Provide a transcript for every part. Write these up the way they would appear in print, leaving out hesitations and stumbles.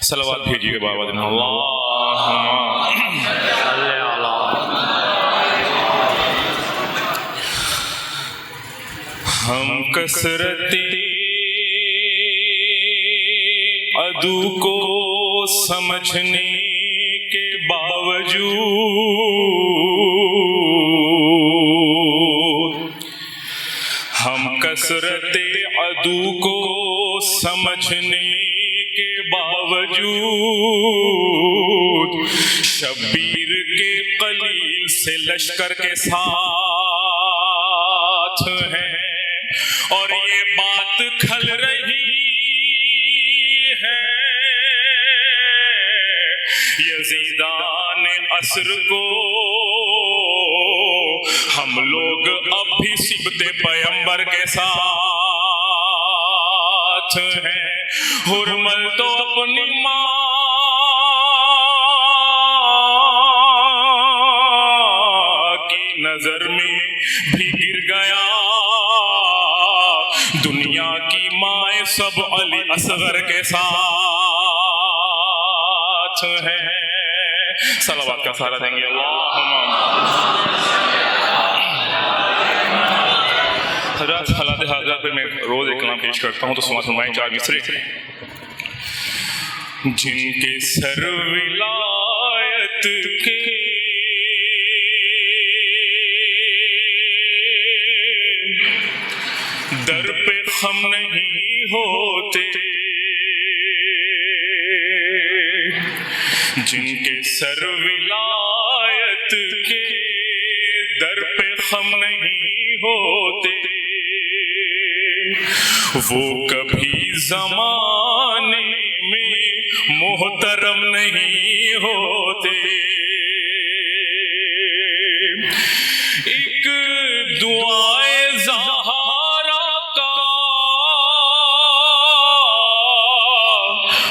صلوات بھیجیے گا بابا دن اللہم صلی ہم کثرتی عدو کو سمجھنے کے باوجود ہم کثرت عدو کو سمجھنے کے باوجود شبیر کے قلیل سے لشکر کے ساتھ ہیں اور یہ بات کھل رہی ہے یزیدان عصر کو ہم لوگ اب بھی سبت پیمبر کے ساتھ ہیں حرمل تو اپنی ماں کی نظر میں بھی گر گیا دنیا کی مائیں سب علی اصغر کے ساتھ ہیں صلوات کا سہارا دیں گے اللہم حضرات حالات حاضرات پہ میں روز ایک کلام پیش کرتا ہوں تو سماعت فرمائیں 4 مصرے جن کے سر ولایت کے در پہ خم نہیں ہوتے جن کے سر ولایت کے در پہ خم نہیں ہوتے وہ کبھی زمانے میں محترم نہیں ہوتے ایک دعائے زہرا کا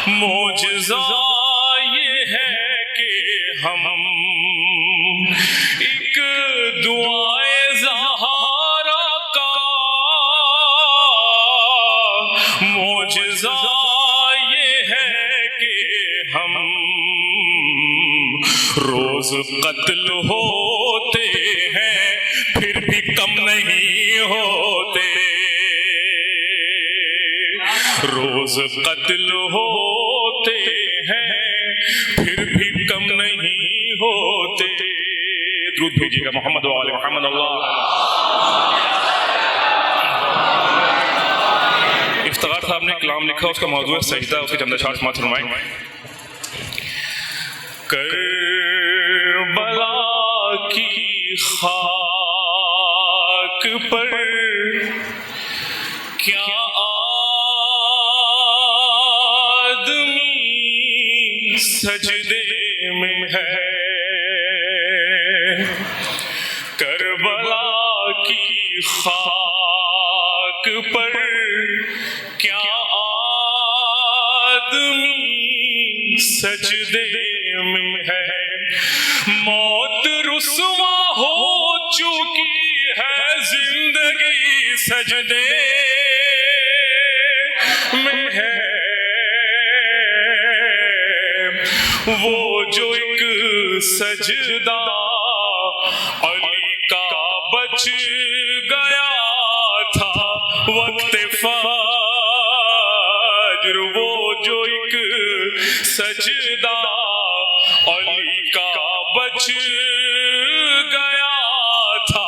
معجزہ یہ ہے کہ ہم ایک دعائے زہرا کا معجزہ یہ ہے کہ ہم روز قتل ہوتے ہیں پھر بھی کم نہیں ہوتے روز قتل ہوتے ہیں پھر بھی کم نہیں ہوتے درود بھیجیے گا محمد وآل محمد اللہ افتخار صاحب نے کلام لکھا اس کا موضوع ہے سجدہ اس کے چند اشعار سماعت فرمائیں کربلا کی خاک پر کیا آدمی سجدے میں ہے کربلا کی خاک پر کیا آدمی سجدے میں ہے موت رسوا ہو چکی ہے زندگی سجدے میں ہے وہ جو ایک سجدہ علی کا بچ گیا تھا وقت فجر وہ جو ایک سجدہ علی کا بچ گیا تھا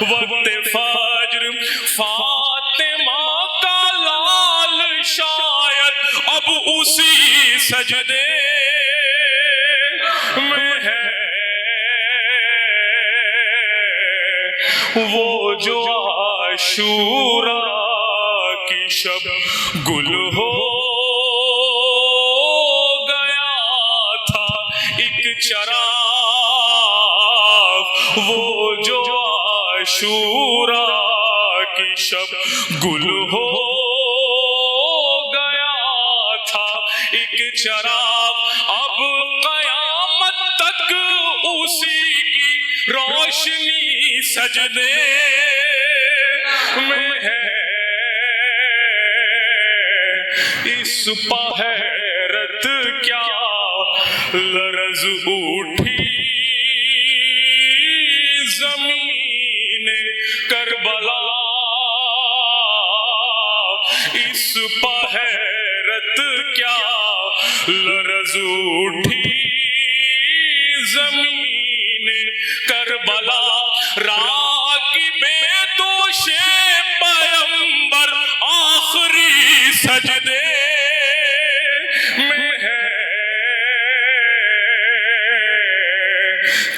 وقت فجر فاطمہ کا لال شاید اب اسی سجدے میں ہے وہ جو عاشوراء کی شب گل ہو گیا تھا ایک چراغ وہ جو عاشوراء کی شب گل ہو گیا تھا ایک چراغ اب قیامت تک اسی کی روشنی سجدے میں ہے اس پہرت کیا لرز اٹھی زمین کربلا، اس پہ حیرت کیا لرز اٹھی زمین کربلا، راکب دوش پیمبر آخری سجدے میں ہے،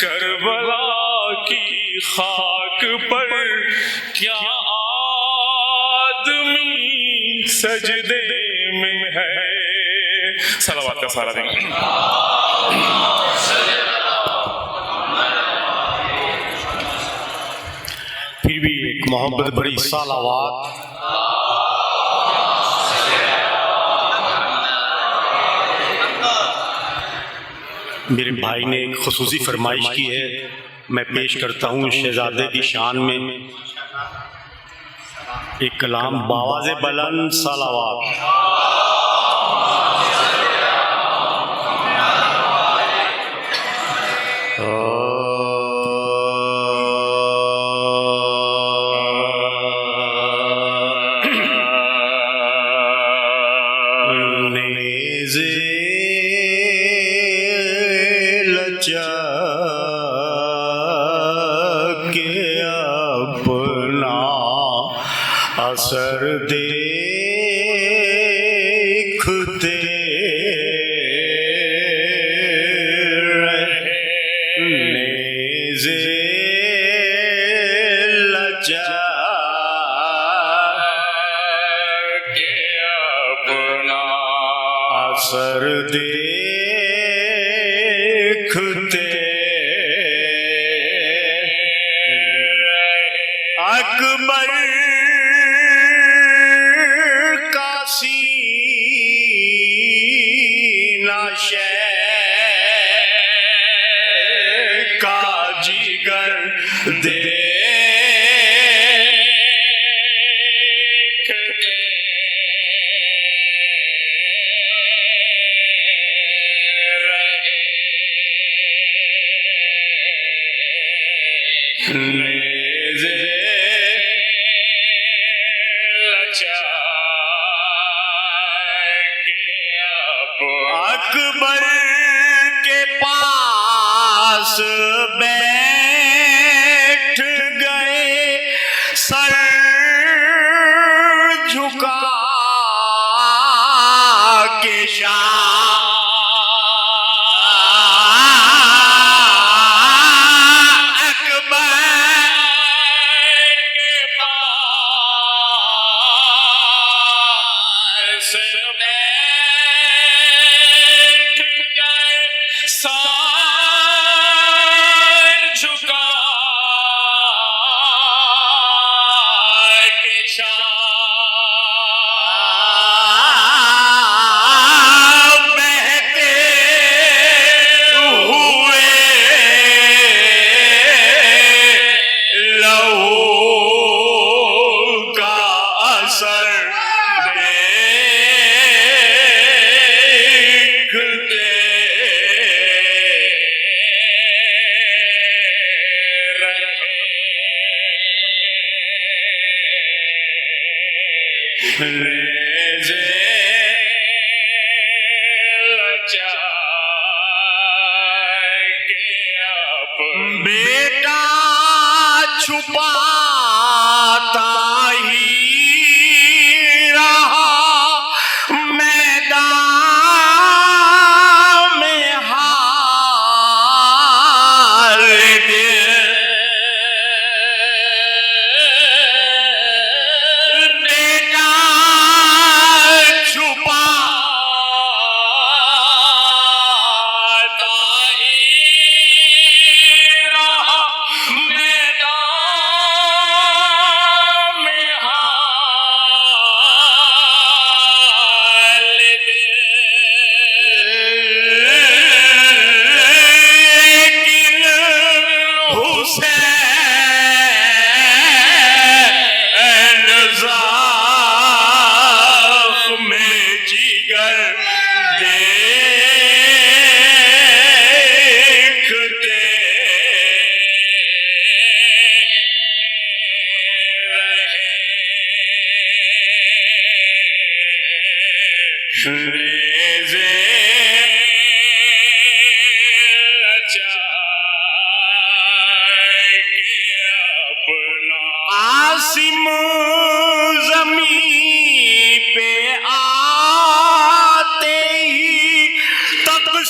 کربلا کی خاک پر کیا آدمی سجدے میں ہے۔ صلوات کا سارا دن۔ پھر بھی ایک محبت بڑی صلوات۔ میرے بھائی نے ایک خصوصی فرمائش کی ہے، میں پیش کرتا ہوں شہزادے کی شان میں ایک کلام بآواز بلند صلوات۔ اثر دیکھتے نیزے لچا کے اپنا اثر دیکھتے اکبر سینہ شے کا جگر دیکھتے نیزے اکبر کے پاس بیٹھ گئے سر جھکا کے شاہ اکبر کے پاس سار جھکا کے شاہ بہتے ہوئے لہو کا اثر بیٹا چھپاتا ہی رہا میدان میں ہار بیٹا چھپاتا ہی رہا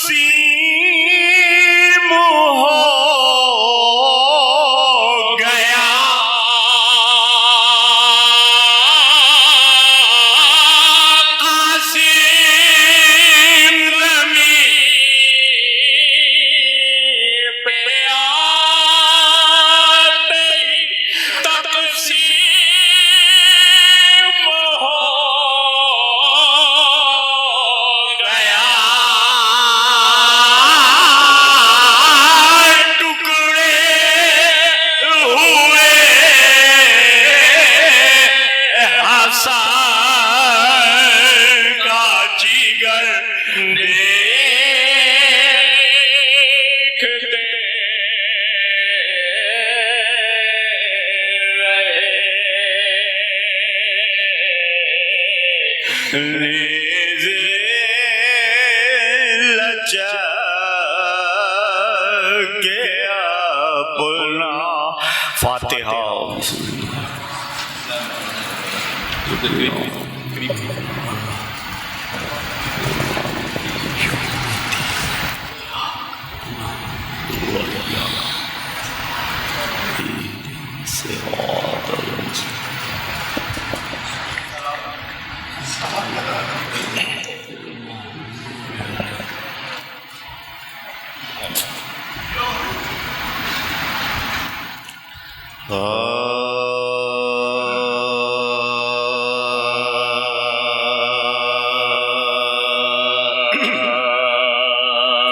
تقسیم ہو گیا قاسم زمین پہ آتے ہی تقسیم ہو گیا ٹکڑے ہوئے حسن کا جگر دیکھتے نیز لچک کے اپنا فاتحہ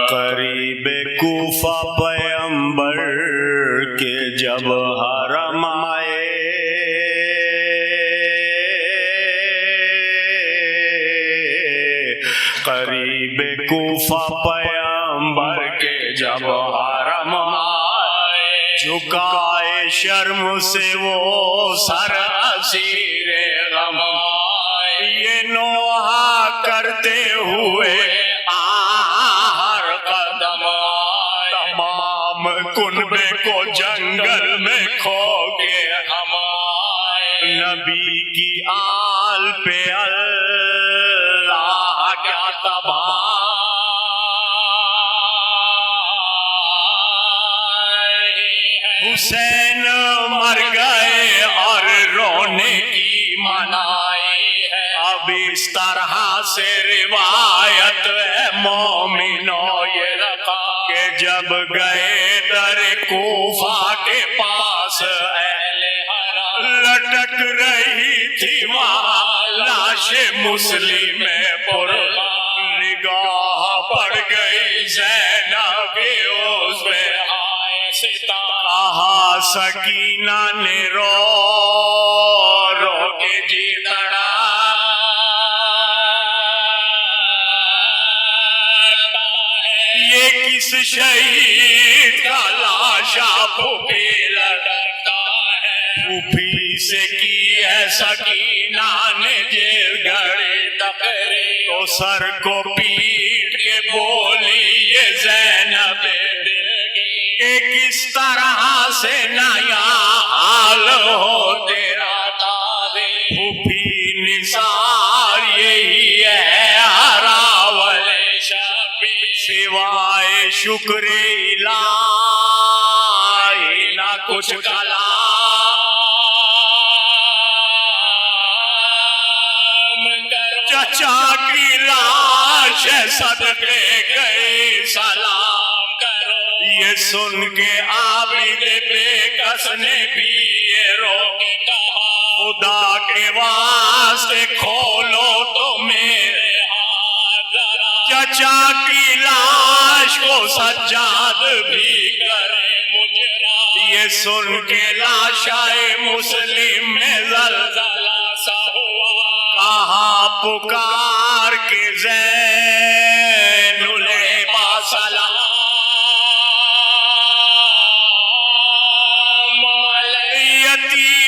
قریب کوفہ پیغمبر کے جب حرم آئے قریب کوفہ پیغمبر کے جب حرم آئے جھکائے شرم سے وہ سر اسیر غم آئے یہ نوحہ کرتے ہوئے ہر قدم آئے تمام کنبے کو جنگل میں کھو کے ہم آئے نبی کی آل پہ اللہ کیا تباہ حسین مر گئے اور رونے کی منائی ہے اب اس طرح سے روایت ہے مومنوں یہ رکھا کہ جب گئے در کوفہ کے پاس اہل حرم لٹک رہی تھی وہاں لاش مسلم پر نگاہ پڑ گئی زینب اس میں کہا سکینہ نے رو رو کے جی دڑا یہ کس شہید کا لاشا پھوپھی لٹکتا ہے پھوپھی سے کی ہے سکینہ نے جیل گھڑی تقریر تو سر کو پیٹ کے بولی یہ زینب کہ کس طرح سے نیا حال ہو تیرا تاریخ پھوپھی نثار یہی ہے ہراول شبی سوائے شکر الہی نہ کچھ کلام چچا کی لاش صدقے گئے سلام یہ سن کے عابد بے کس نے بھی یہ رو کے کہا خدا کے واسطے کھولو تو میرے ہاتھ چچا کی لاش کو سجاد بھی کرے مجرا یہ سن کے لاشائے مسلم میں زلزلہ سا ہوا کہا پکار کے زین العباد سلام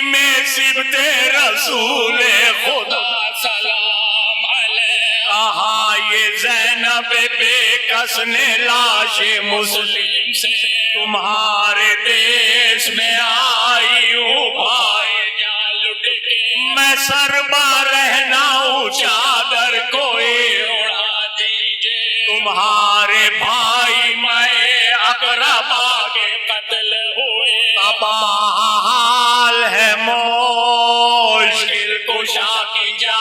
میں سبت رسول خدا سلام علیہ کہا یہ زینب بے کس نے لاش مسلم سے تمہارے دیش میں آئی ہوں بھائی جا لٹ کے میں سر بار رہنا ہوں چادر کوئی اڑا دیجے تم تمہارے بھائی میں اقربا کے قتل ہوئے، تباہ حال ہے مشکل کشا کی جائے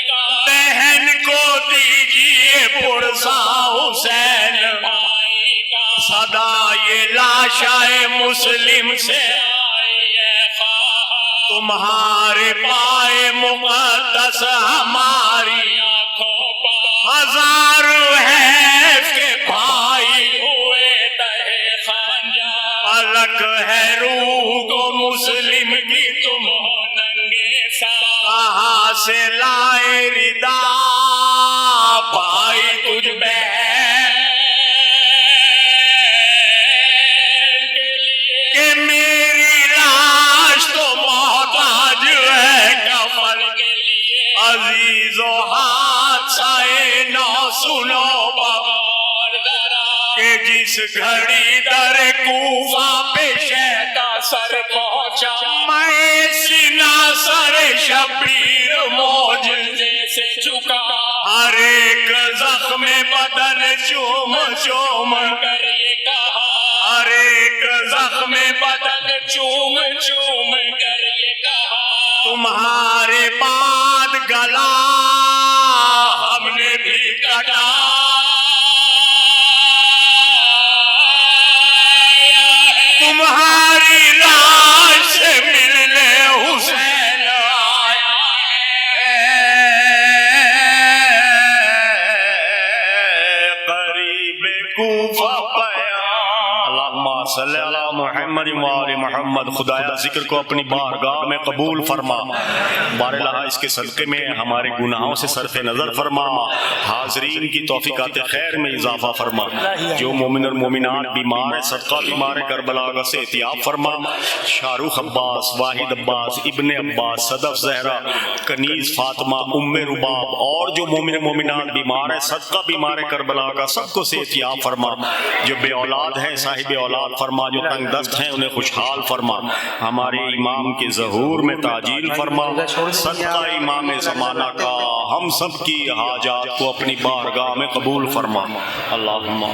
گا، بہن کو دیجیے پرسا حسین آئے گا، صدا یہ لاشائے مسلم سے تمہارے پائے مقدس ہماری آنکھوں پر ہزار ہے کے بھائی ہوئے تہے خنجر، پلک ہے روح کو مسلم کی تم ننگے سر کہاں سے لائے ردا پائی تجھ بہن کہ میری لاش تو محتاج ہے کفن کے لیے عزیز و حادثہ نو سنو اور ذرا کہ جس گھڑی در کوفہ پہ شہد کا سر پہنچا میں سینہ سر شبیر موج جیسے چکا، ہر ایک زخم بدن چوم چوم کر یہ کہا، ہر ایک زخم بدن چوم چوم کر یہ کہا، تمہارے بعد گلا ہم نے بھی کٹا تمہاری لاش سے ملنے حسین آیا قریب کوفہ پیا اللہم صلی علی محمد وآل محمد خدایا ذکر کو اپنی بارگاہ میں قبول فرما، باراللہ اس کے صدقے میں ہمارے گناہوں سے صرف نظر فرما، حاضرین کی توفیقات خیر میں اضافہ فرما، جو مومن اور مومنات بیمار ہیں صدقہ بیمار کربلا کا سے احتیاط فرما، شاہ رخ عباس، واحد عباس، ابن عباس، صدف زہرا، کنیز فاطمہ، ام رباب اور جو مومن مومنات بیمار ہیں صدقہ بیمار کربلا کا سب کو سے احتیاط فرما، جو بے اولاد ہیں صاحب اولاد فرما، جو تنگ دست ہیں انہیں خوشحال فرما، ہمارے امام کے ظہور میں تعجیل فرما، صدقہ امام زمانہ کا ہم سب کی حاجات کو اپنی بارگاہ میں قبول فرما، اللہم